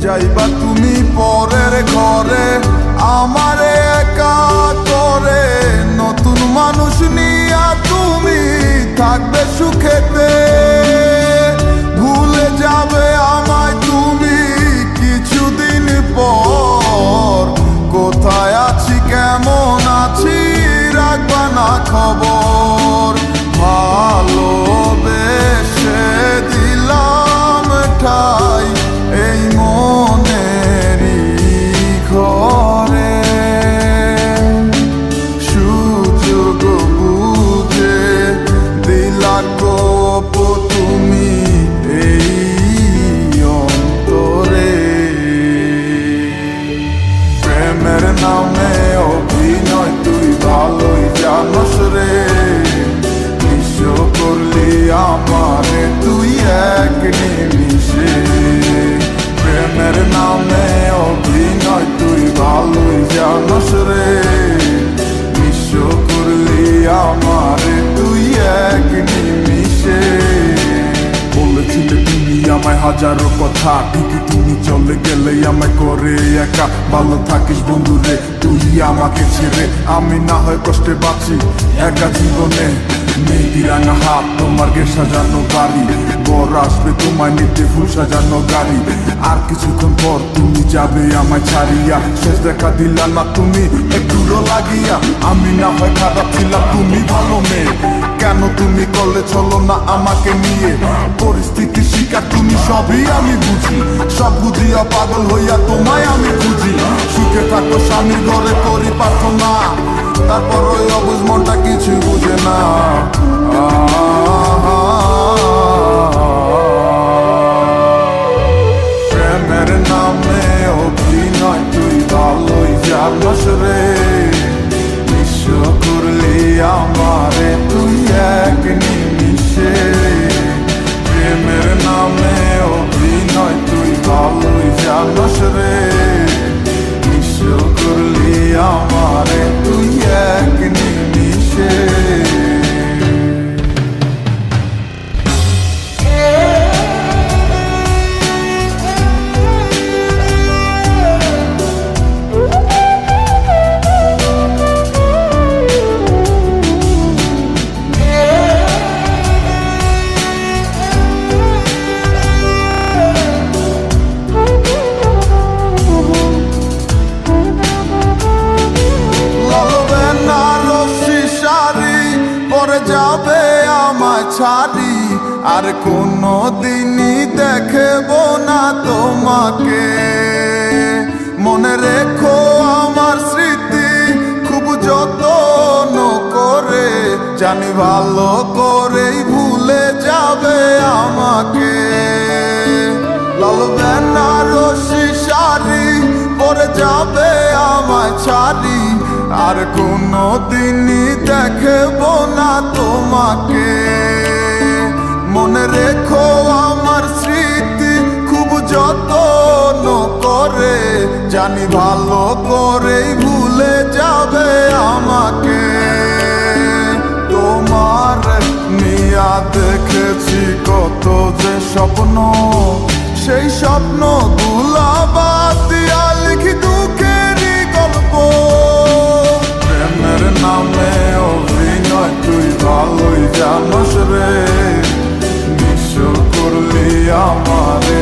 যাইবা তুমি পরের ঘরে আমারে একা করে, নতুন মানুষ নিয়া তুমি থাকবে সুখেতে, ভুলে যাবে আমায় তুমি কিছুদিন পর। কোথায় আছি কেমন আছি রাখবা না খবর, ভালোবেসে দিলাম ঠাই এই মনেরই ঘরে। সুযোগ বুঝে দিলা গোপ তুমি এই অন্তরে, প্রেমের নামে অভিনয় তুই ভালোই জানস রে, নিঃস্ব করলি আমারে তুই এক নিমিষে। প্রেমের নামে অভিনয় তুই ভালোই জানস রে, নিঃস্ব করলি আমারে তুই এক নিমিষে। বলেছিলে তুমি আমায় হাজারো কথা, ঠিকই তুমি চলে গেলে আমায় করে একা। ভালো থাকিস বন্ধুরে তুই আমাকে ছেড়ে, আমি না হয় কষ্টে বাঁচি একা জীবনে। মেহেদি রাঙা হাত তোমার গে সাজানো বাড়ি, বর আসবে তোমায় নিতে ফুল সাজানো গাড়ি। আর কিছুক্ষণ পর তুমি যাবে আমায় ছাড়িয়া, শেষ দেখা দিলা না তুমি একটুরো লাগিয়া। আমি না হয় খারাপ ছিলাম তুমি ভালো মেয়ে, কেন তুমি করলে চলো না আমাকে নিয়ে। পরিস্থিতি শিকার তুমি সবই আমি বুঝি, সব বুঝিয়া পাগল হইয়া তোমায় আমি খুঁজি। সুখে থাকো স্বামীর ঘরে করি প্রার্থনা, তারপর ওই অবুঝ মনটা কিছু বুঝে না। প্রেমের নামে অভিনয় তুই ভালোই জানস রে, নিঃস্ব করলি আমারে তুই এক নিমিষে। প্রেমের নামে অভিনয় তুই ভালোই জানস রে, নিঃস্ব করলি আমারে তুই এক নিমিষে। যাবে আমায় ছাড়ি আর কোনো দিনই দেখব না তোমাকে। মনে রেখো আমার স্মৃতি খুব যত্ন করে, জানি ভালো করেই ভুলে যাবে আমাকে। লাল বেনারসি শাড়ি পরে যাবে আমায় ছাড়ি আর কোনো দিনই দেখব না তোমাকে। মনে রেখো আমার স্মৃতি খুব যত্ন করে, জানি ভালো করেই ভুলে যাবে আমাকে। তোমার নিয়া দেখেছি কত যে স্বপ্ন, সেই স্বপ্ন গুলা বাদ দিয়া লিখি দুঃখেরই গল্প। প্রেমের নামে অভিনয় তুই ভালোই জানস রে, নিঃস্ব করলি আমারে।